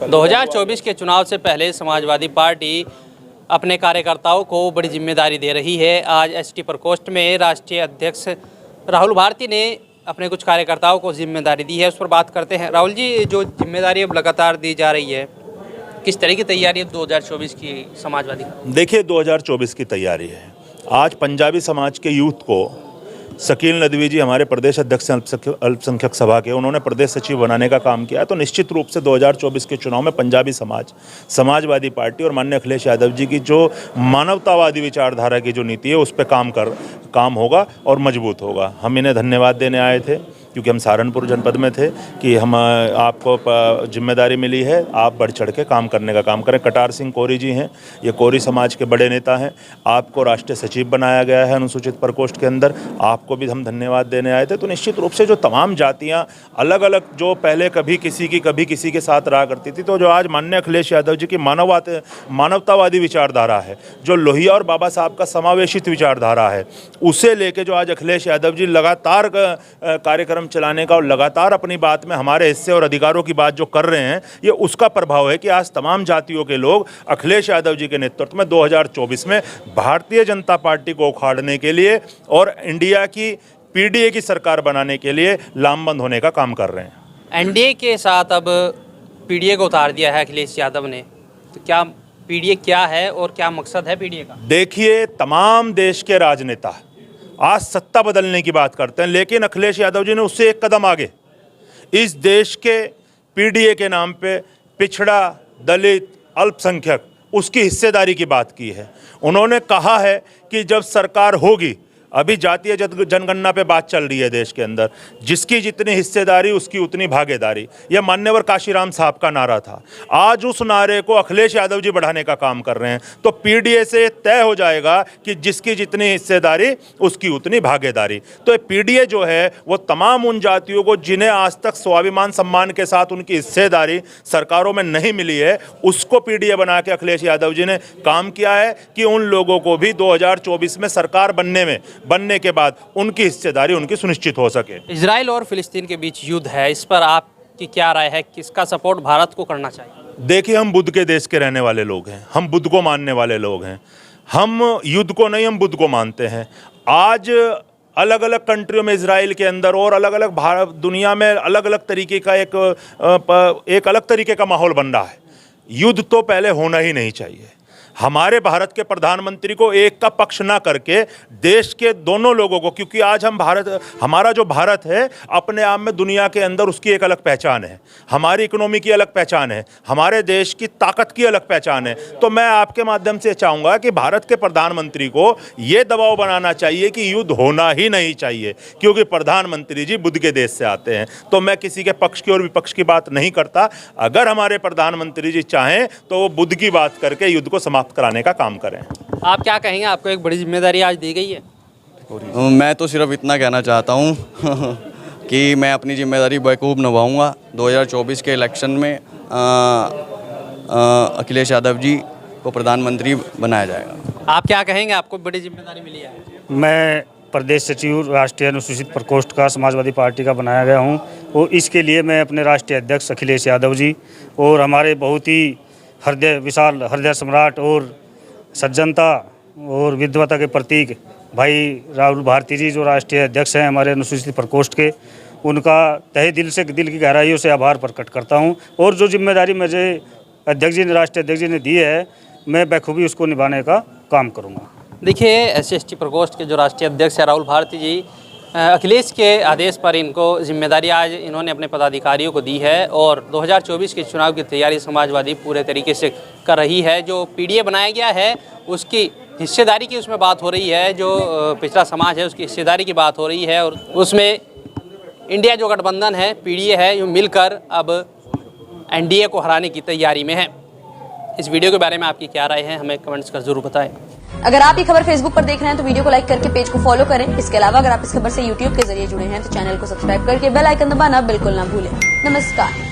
2024 के चुनाव से पहले समाजवादी पार्टी अपने कार्यकर्ताओं को बड़ी जिम्मेदारी दे रही है। आज एसटी प्रकोष्ठ में राष्ट्रीय अध्यक्ष राहुल भारती ने अपने कुछ कार्यकर्ताओं को जिम्मेदारी दी है, उस पर बात करते हैं। राहुल जी, जो जिम्मेदारी अब लगातार दी जा रही है, किस तरह की तैयारी है 2024 की समाजवादी? देखिए, 2024 की तैयारी है। आज पंजाबी समाज के यूथ को शकील नदवी जी, हमारे प्रदेश अध्यक्ष अल्पसंख्यक सभा के, उन्होंने प्रदेश सचिव बनाने का काम किया। तो निश्चित रूप से 2024 के चुनाव में पंजाबी समाज, समाजवादी पार्टी और माननीय अखिलेश यादव जी की जो मानवतावादी विचारधारा की जो नीति है उस पर काम होगा और मजबूत होगा। हम इन्हें धन्यवाद देने आए थे क्योंकि हम सहारनपुर जनपद में थे कि हम आपको जिम्मेदारी मिली है, आप बढ़ चढ़ के काम करने का काम करें। कटार सिंह कोरी जी हैं, ये कोरी समाज के बड़े नेता हैं। आपको राष्ट्रीय सचिव बनाया गया है अनुसूचित प्रकोष्ठ के अंदर, आपको भी हम धन्यवाद देने आए थे। तो निश्चित रूप से जो तमाम जातियां अलग अलग जो पहले कभी किसी के साथ रहा करती थी, तो जो आज माननीय अखिलेश यादव जी की मानवतावादी विचारधारा है, जो लोहिया और बाबा साहब का समावेशित विचारधारा है, उसे लेके जो आज अखिलेश यादव जी लगातार कार्यक्रम चलाने का और लगातार अपनी बात में हमारे हिस्से और अधिकारों की बात जो कर रहे हैं, ये उसका प्रभाव है कि आज तमाम जातियों के लोग अखिलेश यादव जी के नेतृत्व में 2024 में भारतीय जनता पार्टी को उखाड़ने के लिए और इंडिया की पीडीए की सरकार बनाने के लिए लामबंद होने का काम कर रहे हैं। एनडीए के साथ अब पीडीए को उतार दिया है अखिलेश यादव ने, तो क्या पीडीए क्या है और क्या मकसद है पीडीए का? देखिए, तमाम देश के राजनेता आज सत्ता बदलने की बात करते हैं, लेकिन अखिलेश यादव जी ने उससे एक कदम आगे इस देश के पीडीए के नाम पे पिछड़ा, दलित, अल्पसंख्यक, उसकी हिस्सेदारी की बात की है। उन्होंने कहा है कि जब सरकार होगी, अभी जातीय जनगणना पे बात चल रही है देश के अंदर, जिसकी जितनी हिस्सेदारी उसकी उतनी भागीदारी, यह मान्यवर काशीराम साहब का नारा था। आज उस नारे को अखिलेश यादव जी बढ़ाने का काम कर रहे हैं। तो पीडीए से तय हो जाएगा कि जिसकी जितनी हिस्सेदारी उसकी उतनी भागीदारी। तो पीडीए जो है वो तमाम उन जातियों को जिन्हें आज तक स्वाभिमान सम्मान के साथ उनकी हिस्सेदारी सरकारों में नहीं मिली है, उसको पीडीए बना के अखिलेश यादव जी ने काम किया है कि उन लोगों को भी 2024 में सरकार बनने के बाद उनकी हिस्सेदारी उनकी सुनिश्चित हो सके। इजराइल और फिलिस्तीन के बीच युद्ध है, इस पर आपकी क्या राय है? किसका सपोर्ट भारत को करना चाहिए? देखिए, हम बुद्ध के देश के रहने वाले लोग हैं, हम बुद्ध को मानने वाले लोग हैं। हम युद्ध को नहीं, हम बुद्ध को मानते हैं। आज अलग अलग कंट्रियों में, इजराइल के अंदर और अलग अलग भारत दुनिया में अलग अलग तरीके का एक अलग तरीके का माहौल बन रहा है। युद्ध तो पहले होना ही नहीं चाहिए। हमारे भारत के प्रधानमंत्री को एक का पक्ष ना करके देश के दोनों लोगों को, क्योंकि आज हमारा जो भारत है अपने आप में दुनिया के अंदर उसकी एक अलग पहचान है, हमारी इकोनॉमी की अलग पहचान है, हमारे देश की ताकत की अलग पहचान है। तो मैं आपके माध्यम से चाहूँगा कि भारत के प्रधानमंत्री को ये दबाव बनाना चाहिए कि युद्ध होना ही नहीं चाहिए, क्योंकि प्रधानमंत्री जी बुद्ध के देश से आते हैं। तो मैं किसी के पक्ष की और विपक्ष की बात नहीं करता। अगर हमारे प्रधानमंत्री जी चाहें तो वो बुद्ध की बात करके युद्ध को समाप्त कराने का काम करें। आप क्या कहेंगे? आपको एक बड़ी जिम्मेदारी आज दी गई है। मैं तो सिर्फ इतना कहना चाहता हूँ कि मैं अपनी जिम्मेदारी बखूब निभाऊंगा। 2024 के इलेक्शन में अखिलेश यादव जी को प्रधानमंत्री बनाया जाएगा। आप क्या कहेंगे? आपको बड़ी जिम्मेदारी मिली है। मैं प्रदेश सचिव राष्ट्रीय अनुसूचित प्रकोष्ठ का समाजवादी पार्टी का बनाया गया हूँ और इसके लिए मैं अपने राष्ट्रीय अध्यक्ष अखिलेश यादव जी और हमारे बहुत ही विशाल हृदय सम्राट और सज्जनता और विद्वता के प्रतीक भाई राहुल भारती जी, जो राष्ट्रीय अध्यक्ष हैं हमारे अनुसूचित प्रकोष्ठ के, उनका तहे दिल से, दिल की गहराइयों से आभार प्रकट करता हूं। और जो जिम्मेदारी मुझे राष्ट्रीय अध्यक्ष जी ने दी है, मैं बखूबी उसको निभाने का काम करूँगा। देखिए, SC/ST प्रकोष्ठ के जो राष्ट्रीय अध्यक्ष है राहुल भारती जी, अखिलेश के आदेश पर इनको जिम्मेदारी आज इन्होंने अपने पदाधिकारियों को दी है और 2024 के चुनाव की तैयारी समाजवादी पूरे तरीके से कर रही है। जो पीडीए बनाया गया है उसकी हिस्सेदारी की उसमें बात हो रही है, जो पिछड़ा समाज है उसकी हिस्सेदारी की बात हो रही है और उसमें इंडिया जो गठबंधन है, पीडीए है, ये मिलकर अब एनडीए को हराने की तैयारी में है। इस वीडियो के बारे में आपकी क्या राय है, हमें कमेंट्स कर जरूर बताएं। अगर आप ये खबर फेसबुक पर देख रहे हैं तो वीडियो को लाइक करके पेज को फॉलो करें। इसके अलावा अगर आप इस खबर से यूट्यूब के जरिए जुड़े हैं तो चैनल को सब्सक्राइब करके बेल आइकन दबाना बिल्कुल ना भूलें। नमस्कार।